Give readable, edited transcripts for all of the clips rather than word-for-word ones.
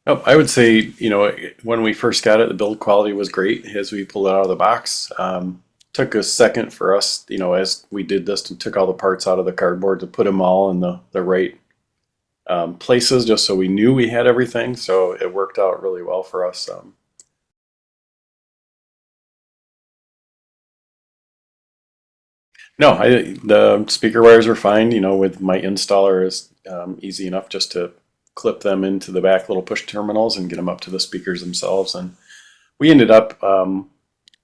Oh, I would say, when we first got it, the build quality was great as we pulled it out of the box. Took a second for us, as we did this and took all the parts out of the cardboard to put them all in the right places, just so we knew we had everything. So it worked out really well for us. No, the speaker wires are fine. With my installer is easy enough just to clip them into the back little push terminals and get them up to the speakers themselves. And we ended up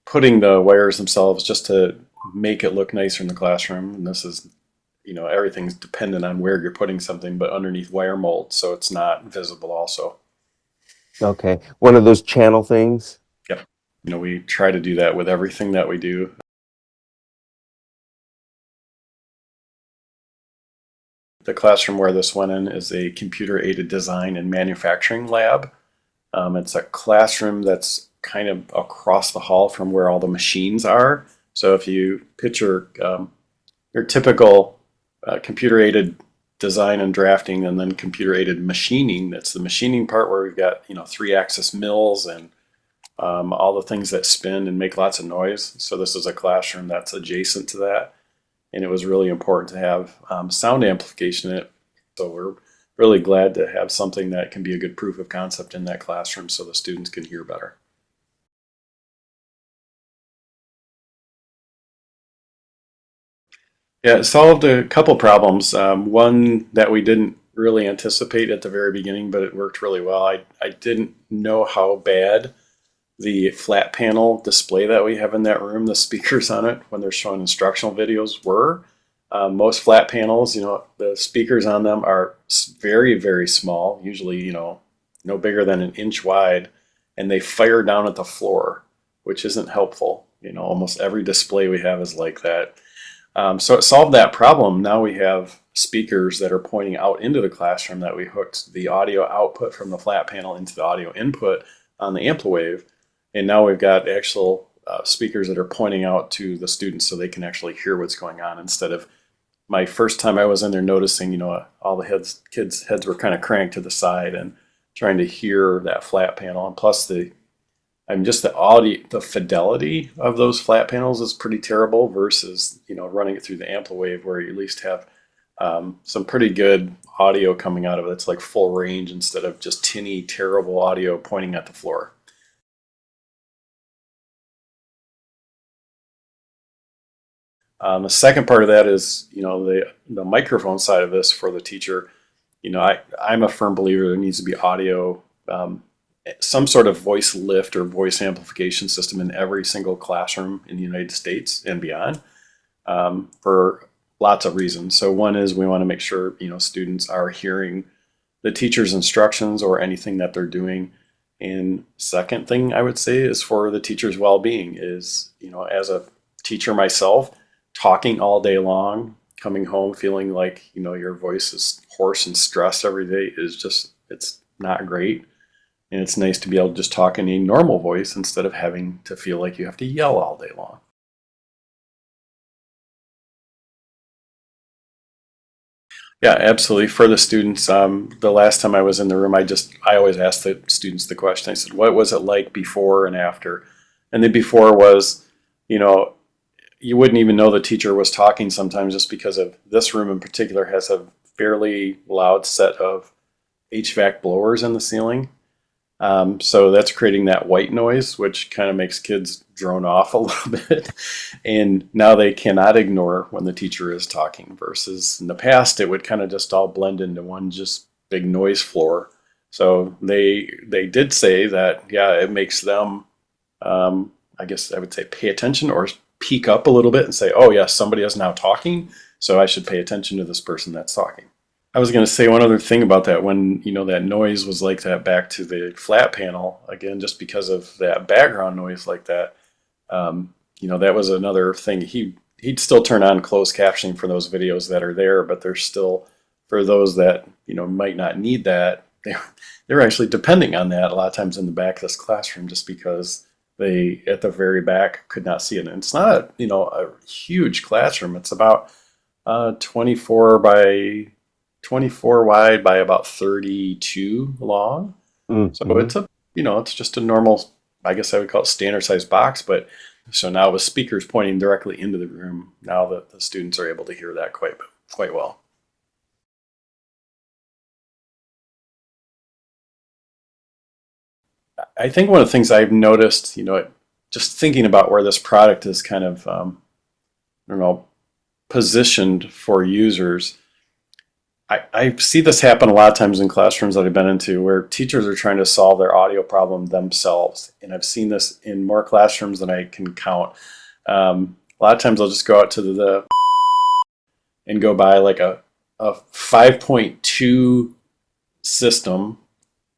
putting the wires themselves just to make it look nicer in the classroom. And this is, everything's dependent on where you're putting something, but underneath wire mold, so it's not visible also. Okay, one of those channel things. Yep. We try to do that with everything that we do. The classroom where this went in is a computer-aided design and manufacturing lab. It's a classroom that's kind of across the hall from where all the machines are. So if you picture your typical computer-aided design and drafting, and then computer-aided machining, that's the machining part where we've got 3-axis mills and all the things that spin and make lots of noise. So this is a classroom that's adjacent to that, and it was really important to have sound amplification in it. So we're really glad to have something that can be a good proof of concept in that classroom so the students can hear better. Yeah, it solved a couple problems. One that we didn't really anticipate at the very beginning, but it worked really well. I didn't know how bad the flat panel display that we have in that room, the speakers on it, when they're showing instructional videos were. Most flat panels, the speakers on them are very, very small, usually, no bigger than an inch wide, and they fire down at the floor, which isn't helpful. Almost every display we have is like that. So it solved that problem. Now we have speakers that are pointing out into the classroom that we hooked the audio output from the flat panel into the audio input on the AmpliWave. And now we've got actual speakers that are pointing out to the students so they can actually hear what's going on, instead of my first time I was in there noticing, all the kids' heads were kind of cranked to the side and trying to hear that flat panel. And plus just the audio, the fidelity of those flat panels is pretty terrible versus, running it through the AmpliWave, where you at least have some pretty good audio coming out of it. It's like full range instead of just tinny, terrible audio pointing at the floor. The second part of that is, the microphone side of this for the teacher. I'm a firm believer there needs to be audio, some sort of voice lift or voice amplification system in every single classroom in the United States and beyond, for lots of reasons. So one is we want to make sure, students are hearing the teacher's instructions or anything that they're doing. And second thing I would say is for the teacher's well-being is, as a teacher myself, talking all day long, coming home feeling like, your voice is hoarse and stressed every day is just, it's not great. And it's nice to be able to just talk in a normal voice instead of having to feel like you have to yell all day long. Yeah, absolutely. For the students, the last time I was in the room, I always ask the students the question. I said, what was it like before and after? And the before was, you know, you wouldn't even know the teacher was talking sometimes, just because of this room in particular has a fairly loud set of HVAC blowers in the ceiling. So that's creating that white noise, which kind of makes kids drone off a little bit. And now they cannot ignore when the teacher is talking, versus in the past, it would kind of just all blend into one just big noise floor. So they did say that, yeah, it makes them, I guess I would say, pay attention or peek up a little bit and say, oh, yes, somebody is now talking. So I should pay attention to this person that's talking. I was going to say one other thing about that. When, that noise was like that back to the flat panel, again, just because of that background noise like that, that was another thing. He'd still turn on closed captioning for those videos that are there, but there's still, for those that, might not need that, they're actually depending on that a lot of times in the back of this classroom, just because they, at the very back, could not see it. And it's not, a huge classroom. It's about 24 wide by about 32 long. So Mm-hmm. it's it's just a normal, I guess I would call it standard sized box, but so now with speakers pointing directly into the room, now the students are able to hear that quite well. I think one of the things I've noticed, just thinking about where this product is kind of, I don't know, positioned for users, I see this happen a lot of times in classrooms that I've been into where teachers are trying to solve their audio problem themselves. And I've seen this in more classrooms than I can count. A lot of times I'll just go out to the and go buy like a 5.2 system,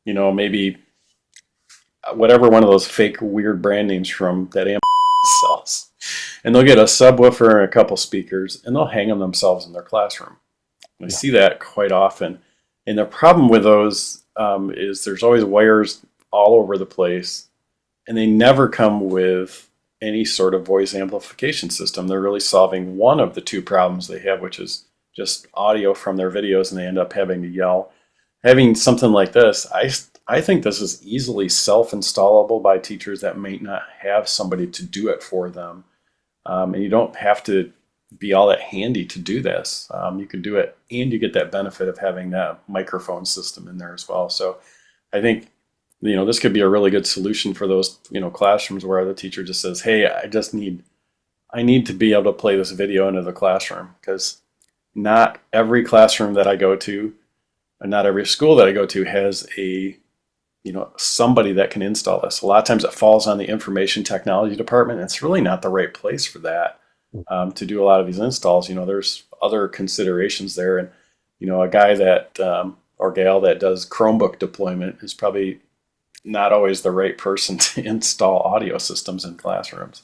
maybe whatever one of those fake weird brand names from that sells. And they'll get a subwoofer and a couple speakers and they'll hang them themselves in their classroom. I Yeah. see that quite often. And the problem with those is there's always wires all over the place, and they never come with any sort of voice amplification system. They're really solving one of the two problems they have, which is just audio from their videos, and they end up having to yell. Having something like this, I think this is easily self-installable by teachers that may not have somebody to do it for them. And you don't have to be all that handy to do this. You can do it, and you get that benefit of having that microphone system in there as well. So I think this could be a really good solution for those classrooms where the teacher just says, "Hey, I need to be able to play this video into the classroom," because not every classroom that I go to, and not every school that I go to has a somebody that can install this. A lot of times it falls on the information technology department. And it's really not the right place for that to do a lot of these installs. There's other considerations there, and a guy that or gal that does Chromebook deployment is probably not always the right person to install audio systems in classrooms.